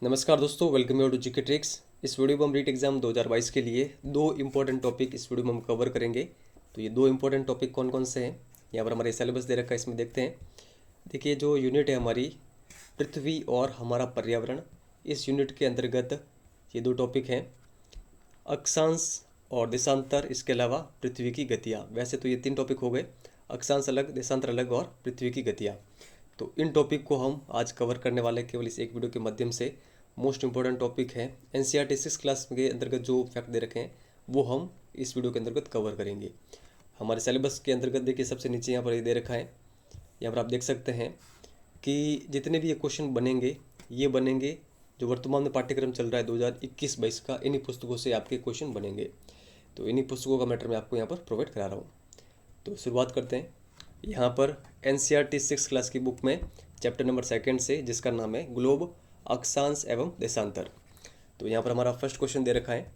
नमस्कार दोस्तों, welcome you to GK tricks. इस वीडियो में हम रीट एग्जाम 2022 के लिए दो इंपॉर्टेंट टॉपिक इस वीडियो में हम कवर करेंगे। तो ये दो इंपॉर्टेंट टॉपिक कौन कौन से हैं, यहाँ पर हमारे सिलेबस दे रखा है, इसमें देखते हैं। देखिए, जो यूनिट है हमारी पृथ्वी और हमारा पर्यावरण, इस यूनिट के अंतर्गत ये दो टॉपिक हैं, अक्षांश और देशांतर, इसके अलावा पृथ्वी की गतियाँ। वैसे तो ये तीन टॉपिक हो गए, अक्षांश अलग, देशांतर अलग और पृथ्वी की गतियाँ। तो इन टॉपिक को हम आज कवर करने वाले हैं केवल इस एक वीडियो के माध्यम से। मोस्ट इंपॉर्टेंट टॉपिक है, एनसीईआरटी 6 क्लास के अंतर्गत जो फैक्ट दे रखे हैं वो हम इस वीडियो के अंतर्गत कवर करेंगे। हमारे सिलेबस के अंतर्गत देखिए, सबसे नीचे यहाँ पर ये दे रखा है, यहाँ पर आप देख सकते हैं कि जितने भी ये क्वेश्चन बनेंगे, ये बनेंगे जो वर्तमान में पाठ्यक्रम चल रहा है 2021-22 का, इन्हीं पुस्तकों से आपके क्वेश्चन बनेंगे। तो इन्हीं पुस्तकों का मैटर मैं आपको यहाँ पर प्रोवाइड करा रहा हूँ। तो शुरुआत करते हैं। यहाँ पर एनसीईआरटी 6 क्लास की बुक में चैप्टर नंबर 2 से, जिसका नाम है ग्लोब, अक्षांश एवं देशांतर। तो यहाँ पर हमारा फर्स्ट क्वेश्चन दे रखा है,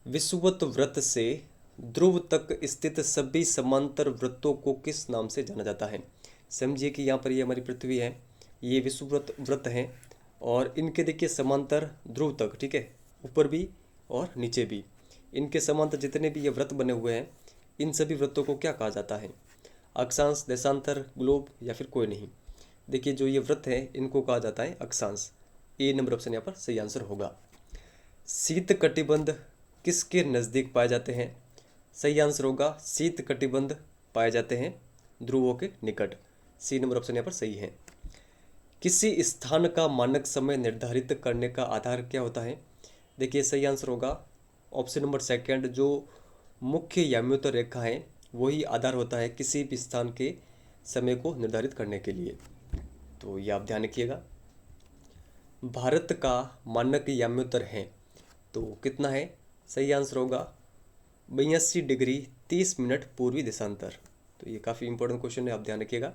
विषुवत वृत्त से ध्रुव तक स्थित सभी समांतर वृत्तों को किस नाम से जाना जाता है। समझिए कि यहाँ पर ये हमारी पृथ्वी है, ये विषुवत वृत्त है और इनके देखिए समांतर ध्रुव तक, ठीक है, ऊपर भी और नीचे भी, इनके समांतर जितने भी ये वृत्त बने हुए हैं, इन सभी वृत्तों को क्या कहा जाता है। अक्षांश, देशांतर, ग्लोब या फिर कोई नहीं। देखिए, जो ये वृत्त है इनको कहा जाता है अक्षांश। ए नंबर ऑप्शन यहाँ पर सही आंसर होगा। शीत कटिबंध किसके नज़दीक पाए जाते हैं। सही आंसर होगा, शीत कटिबंध पाए जाते हैं ध्रुवों के निकट। सी नंबर ऑप्शन यहाँ पर सही है। किसी स्थान का मानक समय निर्धारित करने का आधार क्या होता है। देखिए, सही आंसर होगा ऑप्शन नंबर सेकंड, जो मुख्य याम्योत्तर रेखा है वही आधार होता है किसी भी स्थान के समय को निर्धारित करने के लिए। तो ये आप ध्यान रखिएगा। भारत का मानक याम्योत्तर है तो कितना है। सही आंसर होगा 82 डिग्री 30 मिनट पूर्वी देशांतर। तो ये काफ़ी इंपॉर्टेंट क्वेश्चन है, आप ध्यान रखिएगा।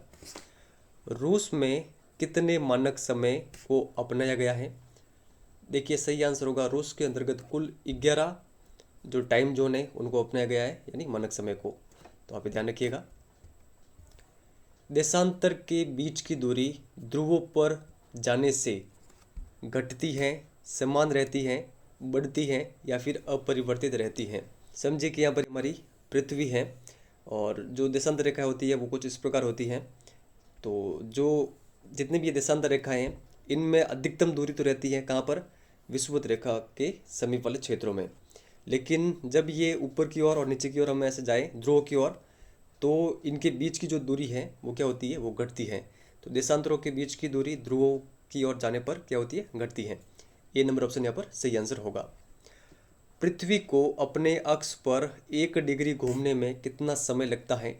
रूस में कितने मानक समय को अपनाया गया है। देखिए, सही आंसर होगा रूस के अंतर्गत कुल 11 जो टाइम जोन है उनको अपनाया गया है, यानी मानक समय को। तो आप ध्यान रखिएगा। देशांतर के बीच की दूरी ध्रुवों पर जाने से घटती है, समान रहती है, बढ़ती है या फिर अपरिवर्तित रहती है। समझिए कि यहाँ पर हमारी पृथ्वी है और जो देशांतर रेखा होती है वो कुछ इस प्रकार होती है। तो जो जितनी भी ये देशांतर रेखाएं हैं, इनमें अधिकतम दूरी तो रहती है कहाँ पर, विषुवत रेखा के समीप वाले क्षेत्रों में। लेकिन जब ये ऊपर की ओर और नीचे की ओर हम ऐसे जाएं ध्रुव की ओर, तो इनके बीच की जो दूरी है वो क्या होती है, वो घटती है। तो देशांतरों के बीच की दूरी ध्रुवों की ओर जाने पर क्या होती है, घटती है। ए नंबर ऑप्शन यहाँ पर सही आंसर होगा। पृथ्वी को अपने अक्ष पर 1 डिग्री घूमने में कितना समय लगता है।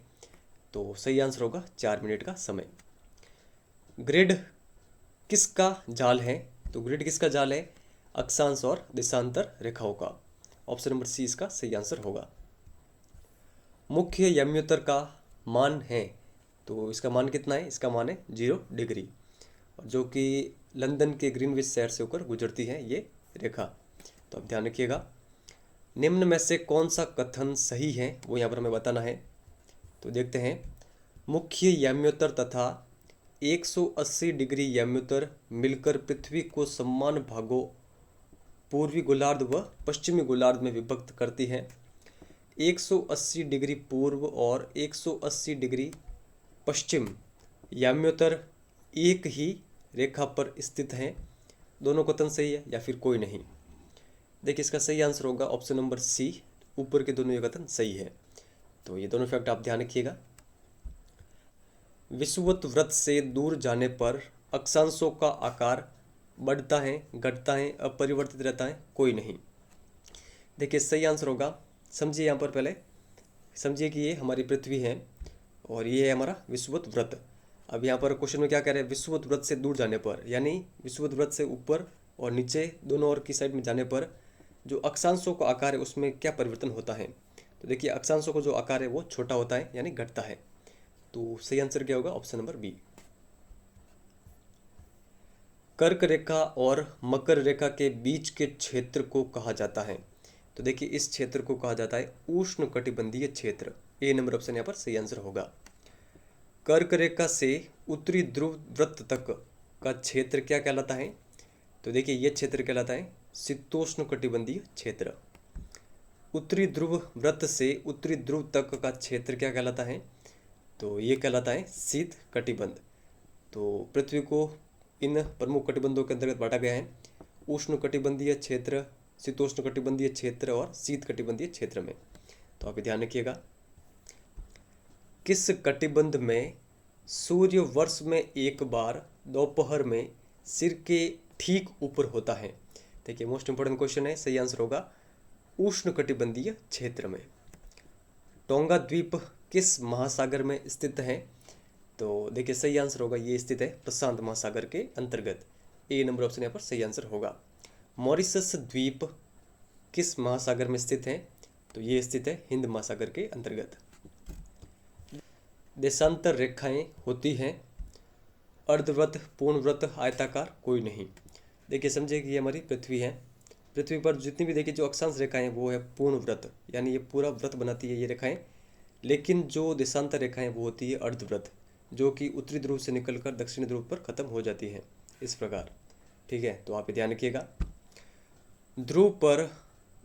तो सही आंसर होगा 4 मिनट का समय। ग्रिड किसका जाल है। तो ग्रिड किसका जाल है, अक्षांश और देशांतर रेखाओं का। ऑप्शन नंबर सी इसका सही आंसर होगा। मुख्य याम्योत्तर का मान है, तो इसका मान कितना है, इसका मान है 0 डिग्री, जो कि लंदन के ग्रीनविच शहर से होकर गुजरती है ये रेखा। तो आप ध्यान रखिएगा। निम्न में से कौन सा कथन सही है वो यहाँ पर हमें बताना है। तो देखते हैं, मुख्य याम्योत्तर तथा 180 डिग्री याम्योत्तर मिलकर पृथ्वी को समान भागों पूर्वी गोलार्ध व पश्चिमी गोलार्ध में विभक्त करती है। 180 डिग्री पूर्व और 180 डिग्री पश्चिम याम्योत्तर एक ही रेखा पर स्थित हैं। दोनों कथन सही है या फिर कोई नहीं। देखिए, इसका सही आंसर होगा ऑप्शन नंबर सी, ऊपर के दोनों ये कथन सही है। तो ये दोनों फैक्ट आप ध्यान रखिएगा। विषुवत वृत्त से दूर जाने पर अक्षांशों का आकार बढ़ता है, घटता है, अपरिवर्तित रहता है, कोई नहीं। देखिए, सही आंसर होगा, समझिए यहाँ पर पहले समझिए कि ये हमारी पृथ्वी है और ये है हमारा विषुवत वृत्त। अब यहाँ पर क्वेश्चन में क्या कह रहे हैं, विषुवत वृत्त से दूर जाने पर, यानी विषुवत वृत्त से ऊपर और नीचे दोनों ओर की साइड में जाने पर जो अक्षांशों का आकार है उसमें क्या परिवर्तन होता है। तो देखिए, अक्षांशों का जो आकार है वो छोटा होता है, यानी घटता है। तो सही आंसर क्या होगा, ऑप्शन नंबर बी। कर्क रेखा और मकर रेखा के बीच के क्षेत्र को कहा जाता है। तो देखिए, इस क्षेत्र को कहा जाता है उष्ण कटिबंधीय क्षेत्र। ए नंबर ऑप्शन यहाँ पर सही आंसर होगा। कर्क रेखा से उत्तरी ध्रुव वृत्त तक का क्षेत्र क्या कहलाता है। तो देखिए ये क्षेत्र कहलाता है शीतोष्ण कटिबंधीय क्षेत्र। उत्तरी ध्रुव वृत्त से उत्तरी ध्रुव तक का क्षेत्र क्या कहलाता है? तो ये कहलाता है शीत कटिबंध। तो पृथ्वी को इन प्रमुख कटिबंधों के अंतर्गत बांटा गया है, उष्ण कटिबंधीय क्षेत्र, शीतोष्ण कटिबंधीय क्षेत्र और शीत कटिबंधीय क्षेत्र में। तो आप ध्यान रखिएगा, किस कटिबंध में सूर्य वर्ष में एक बार दोपहर में सिर के ठीक ऊपर होता है? देखिए मोस्ट इंपोर्टेंट क्वेश्चन है, सही आंसर होगा उष्ण कटिबंधीय क्षेत्र में। टोंगा द्वीप किस महासागर में स्थित है? तो देखिए सही आंसर होगा, ये स्थित है प्रशांत महासागर के अंतर्गत। ए नंबर ऑप्शन यहाँ पर सही आंसर होगा। मॉरिशस द्वीप किस महासागर में स्थित है? तो ये स्थित है हिंद महासागर के अंतर्गत। देशांतर रेखाएं होती हैं, अर्धवृत्त, पूर्णवृत्त, आयताकार, कोई नहीं। देखिए समझिए कि ये हमारी पृथ्वी है, पृथ्वी पर जितनी भी देखिए जो अक्षांश रेखाएं हैं वो है पूर्णवृत्त, यानी ये पूरा वृत्त बनाती है ये रेखाएं। लेकिन जो देशांतर रेखाएं वो होती है अर्धवृत्त, जो कि उत्तरी ध्रुव से निकलकर दक्षिणी ध्रुव पर खत्म हो जाती है, इस प्रकार। ठीक है, तो आप ध्यान रखिएगा। ध्रुव पर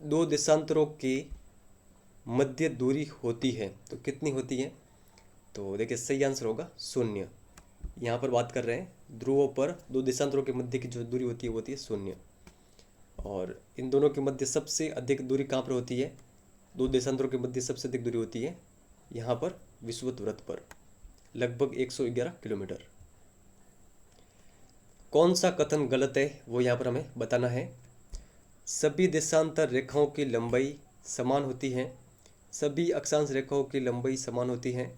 दो देशांतरों की मध्य दूरी होती है, तो कितनी होती है? तो देखिए सही आंसर होगा 0। यहाँ पर बात कर रहे हैं ध्रुवों पर दो देशांतरों के मध्य की जो दूरी होती है वो होती है 0। और इन दोनों के मध्य सबसे अधिक दूरी कहाँ पर होती है? दो देशांतरों के मध्य सबसे अधिक दूरी होती है यहाँ पर विषुवत वृत्त पर, लगभग 111 किलोमीटर। कौन सा कथन गलत है वो यहाँ पर हमें बताना है। सभी देशांतर रेखाओं की लंबाई समान होती है, सभी अक्षांश रेखाओं की लंबाई समान होती है,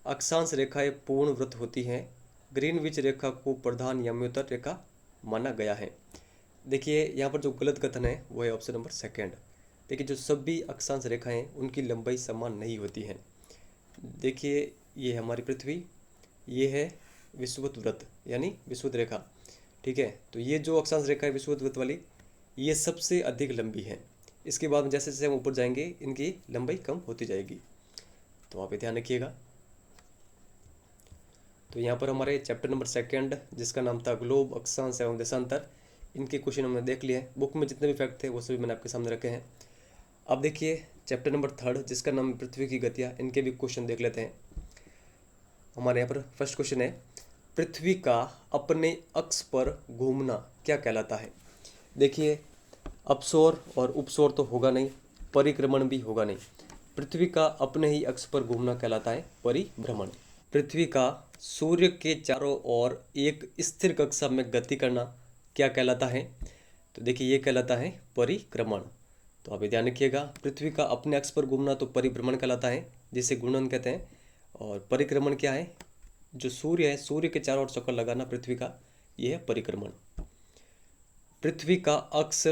अक्षांश रेखाएं पूर्ण वृत्त होती हैं, ग्रीनविच रेखा को प्रधान याम्योत्तर रेखा माना गया है। देखिए यहाँ पर जो गलत कथन है वो है ऑप्शन नंबर 2। देखिए जो सभी अक्षांश रेखाएं उनकी लंबाई समान नहीं होती हैं। देखिए ये हमारी पृथ्वी, ये है विषुवत वृत्त यानी विषुवत रेखा। ठीक है, तो ये जो अक्षांश रेखा है विषुवत वृत्त वाली, ये सबसे अधिक लंबी है। इसके बाद में जैसे जैसे हम ऊपर जाएंगे इनकी लंबाई कम होती जाएगी, तो आप ध्यान रखिएगा। तो यहाँ पर हमारे चैप्टर नंबर 2 जिसका नाम था ग्लोब, अक्षांश एवं देशांतर, इनके क्वेश्चन हमने देख लिए हैं। बुक में जितने भी फैक्ट थे वो सभी मैंने आपके सामने रखे हैं। अब देखिए चैप्टर नंबर 3 जिसका नाम पृथ्वी की गतियाँ, इनके भी क्वेश्चन देख लेते हैं। हमारे यहाँ पर फर्स्ट क्वेश्चन है, पृथ्वी का अपने अक्ष पर घूमना क्या कहलाता है? देखिए अपसौर और उपसौर तो होगा नहीं, परिक्रमण भी होगा नहीं। पृथ्वी का अपने ही अक्ष पर घूमना कहलाता है परिभ्रमण। पृथ्वी का सूर्य के चारों ओर एक स्थिर कक्षा में गति करना क्या कहलाता है? तो देखिए ये कहलाता है परिक्रमण। तो आप ध्यान रखिएगा, पृथ्वी का अपने अक्ष पर घूमना तो परिभ्रमण कहलाता है, जिसे घूर्णन कहते हैं। और परिक्रमण क्या है? जो सूर्य है, सूर्य के चारों ओर चक्कर लगाना पृथ्वी का, यह है परिक्रमण। पृथ्वी का अक्ष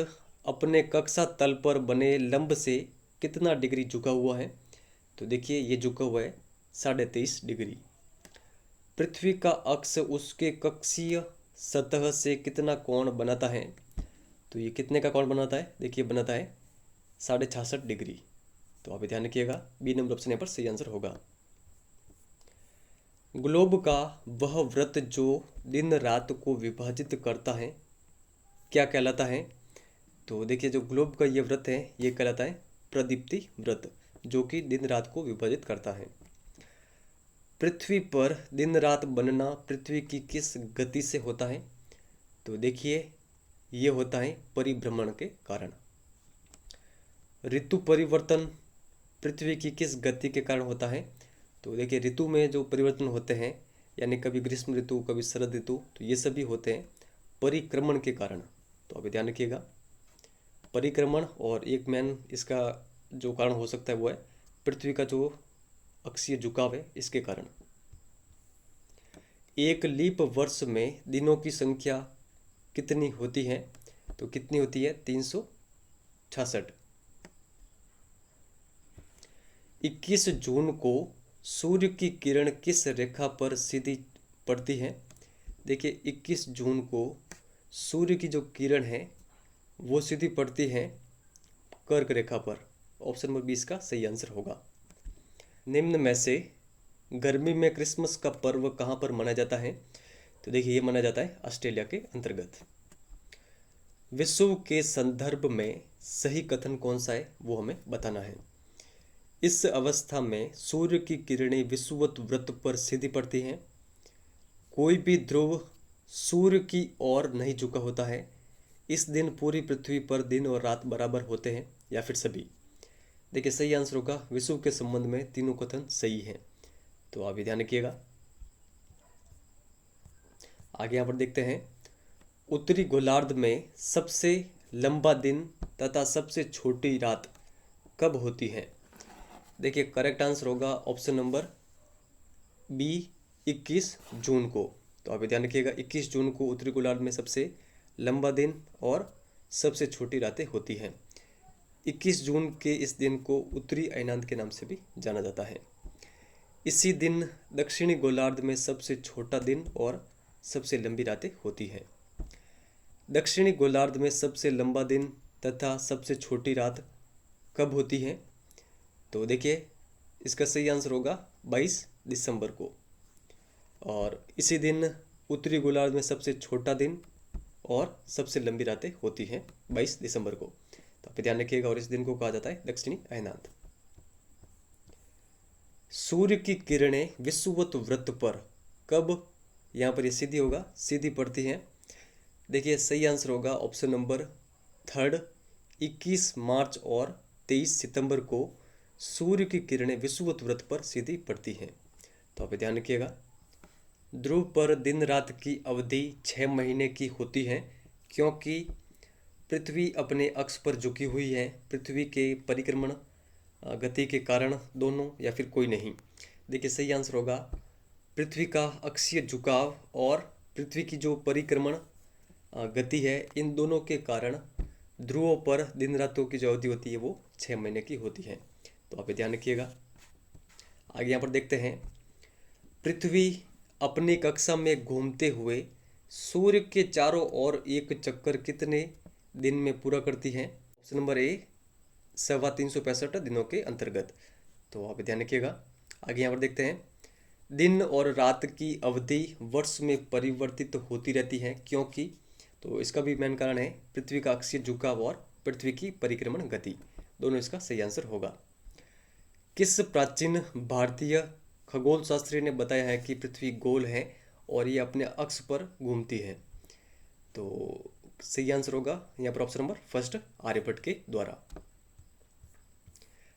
अपने कक्षा तल पर बने लंब से कितना डिग्री झुका हुआ है? तो देखिए ये झुका हुआ है 23.5 डिग्री। पृथ्वी का अक्ष उसके कक्षीय सतह से कितना कोण बनाता है? तो ये कितने का कोण बनाता है? देखिए बनाता है 66.5 डिग्री। तो आप ध्यान रखिएगा, बी नंबर ऑप्शन यहाँ पर सही आंसर होगा। ग्लोब का वह वृत्त जो दिन रात को विभाजित करता है क्या कहलाता है? तो देखिए जो ग्लोब का ये वृत्त है ये कहलाता है प्रदीप्ति वृत्त, जो कि दिन रात को विभाजित करता है। पृथ्वी पर दिन रात बनना पृथ्वी की किस गति से होता है? तो देखिए ये होता है परिभ्रमण के कारण। ऋतु परिवर्तन पृथ्वी की किस गति के कारण होता है? तो देखिए ऋतु में जो परिवर्तन होते हैं, यानी कभी ग्रीष्म ऋतु कभी शरद ऋतु, तो ये सभी होते हैं परिक्रमण के कारण। तो अभी ध्यान रखिएगा, परिक्रमण। और एक मेन इसका जो कारण हो सकता है वो है पृथ्वी का जो अक्षीय झुकाव है, इसके कारण। एक लीप वर्ष में दिनों की संख्या कितनी होती है? तो कितनी होती है? 366। 21 जून को सूर्य की किरण किस रेखा पर सीधी पड़ती है? देखिए 21 जून को सूर्य की जो किरण है वो सीधी पड़ती है कर्क रेखा पर। ऑप्शन नंबर 20 का सही आंसर होगा। निम्न में से गर्मी में क्रिसमस का पर्व कहाँ पर मनाया जाता है? तो देखिए ये मनाया जाता है ऑस्ट्रेलिया के अंतर्गत। विषुव के संदर्भ में सही कथन कौन सा है वो हमें बताना है। इस अवस्था में सूर्य की किरणें विषुवत वृत्त पर सीधी पड़ती हैं। कोई भी ध्रुव सूर्य की ओर नहीं झुका होता है। इस दिन पूरी पृथ्वी पर दिन और रात बराबर होते हैं, या फिर सभी। देखिए सही आंसर होगा विषुव के संबंध में तीनों कथन सही हैं, तो आप ये ध्यान रखिएगा। आगे यहाँ पर देखते हैं, उत्तरी गोलार्ध में सबसे लंबा दिन तथा सबसे छोटी रात कब होती है। देखिए करेक्ट आंसर होगा ऑप्शन नंबर बी, 21 जून को। तो आप ध्यान रखिएगा 21 जून को उत्तरी गोलार्ध में सबसे लंबा दिन और सबसे छोटी रातें होती हैं। 21 जून के इस दिन को उत्तरी अयनांत के नाम से भी जाना जाता है। इसी दिन दक्षिणी गोलार्ध में सबसे छोटा दिन और सबसे लंबी रातें होती हैं। दक्षिणी गोलार्ध में सबसे लंबा दिन तथा सबसे छोटी रात कब होती है। तो देखिए इसका सही आंसर होगा 22 दिसंबर को। और इसी दिन उत्तरी गोलार्ध में सबसे छोटा दिन और सबसे लंबी रातें होती हैं 22 दिसंबर को। तो आप ध्यान रखिएगा, और इस दिन को कहा जाता है दक्षिणी अयनांत। सूर्य की किरणें विषुवत वृत्त पर कब, यहाँ पर ये सीधी होगा, सीधी पड़ती हैं। देखिए सही आंसर होगा ऑप्शन नंबर थर्ड, 21 मार्च और 23 सितंबर को सूर्य की किरणें विषुवत वृत्त पर सीधी पड़ती हैं। तो आप ध्यान रखिएगा। ध्रुव पर दिन रात की अवधि 6 महीने की होती है, क्योंकि पृथ्वी अपने अक्ष पर झुकी हुई है। पृथ्वी के परिक्रमण गति के कारण दोनों, या फिर कोई नहीं। देखिए सही आंसर होगा पृथ्वी का अक्षीय झुकाव और पृथ्वी की जो परिक्रमण गति है, इन दोनों के कारण ध्रुवों पर दिन रातों की जो अवधि होती है वो 6 महीने की होती है। तो आप ध्यान रखिएगा। आगे यहाँ पर देखते हैं, पृथ्वी अपनी कक्षा में घूमते हुए सूर्य के चारों ओर एक चक्कर कितने दिन में पूरा करती है। ऑप्शन नंबर ए, 365 दिनों के अंतर्गत। तो आप ध्यान रखिएगा। आगे यहाँ पर देखते हैं, दिन और रात की अवधि वर्ष में परिवर्तित होती रहती है, क्योंकि, तो इसका भी मेन कारण है पृथ्वी का अक्षीय झुकाव और पृथ्वी की परिक्रमण गति, दोनों इसका सही आंसर होगा। किस प्राचीन भारतीय खगोल शास्त्री ने बताया है कि पृथ्वी गोल है और ये अपने अक्ष पर घूमती है। तो सही आंसर होगा यहाँ पर ऑप्शन नंबर फर्स्ट, आर्यभट्ट के द्वारा।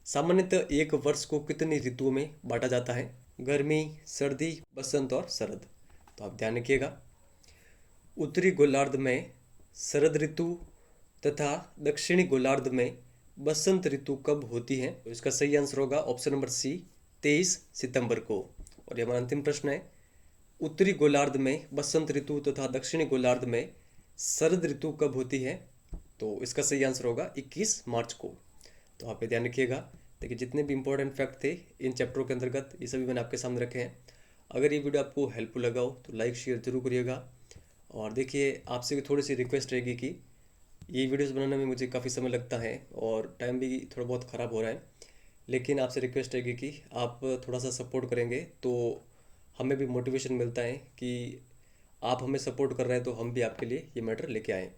सामान्यतः एक वर्ष को कितनी ऋतुओं में बांटा जाता है। गर्मी, सर्दी, बसंत और शरद। तो आप ध्यान रखिएगा। उत्तरी गोलार्ध में शरद ऋतु तथा दक्षिणी गोलार्ध में बसंत ऋतु कब होती है। तो इसका सही आंसर होगा ऑप्शन नंबर सी, 23 सितंबर को। और ये हमारा अंतिम प्रश्न है, उत्तरी गोलार्ध में बसंत ऋतु तथा दक्षिणी गोलार्ध में शरद ऋतु कब होती है। तो इसका सही आंसर होगा 21 मार्च को। तो आप ध्यान रखिएगा। देखिए जितने भी इंपॉर्टेंट फैक्ट थे इन चैप्टरों के अंतर्गत, ये सभी मैंने आपके सामने रखे हैं। अगर ये वीडियो आपको हेल्पफुल लगा हो तो लाइक शेयर जरूर करिएगा। और देखिए आपसे भी थोड़ी सी रिक्वेस्ट रहेगी कि ये वीडियोस बनाने में मुझे काफ़ी समय लगता है और टाइम भी थोड़ा बहुत ख़राब हो रहा है, लेकिन आपसे रिक्वेस्ट रहेगी कि आप थोड़ा सा सपोर्ट करेंगे तो हमें भी मोटिवेशन मिलता है कि आप हमें सपोर्ट कर रहे हैं तो हम भी आपके लिए ये मैटर लेके आएँ।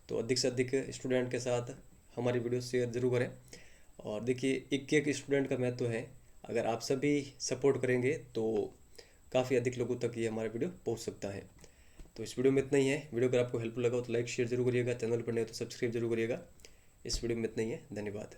तो अधिक से अधिक स्टूडेंट के साथ हमारी वीडियो शेयर जरूर करें। और देखिए एक स्टूडेंट का महत्व है, अगर आप सभी सपोर्ट करेंगे तो काफ़ी अधिक लोगों तक ये हमारा वीडियो पहुंच सकता है। तो इस वीडियो में इतना ही है। वीडियो अगर आपको हेल्पफुल लगा हो तो लाइक शेयर जरूर करिएगा, चैनल पर नहीं हो तो सब्सक्राइब जरूर करिएगा। इस वीडियो में इतना ही है। धन्यवाद।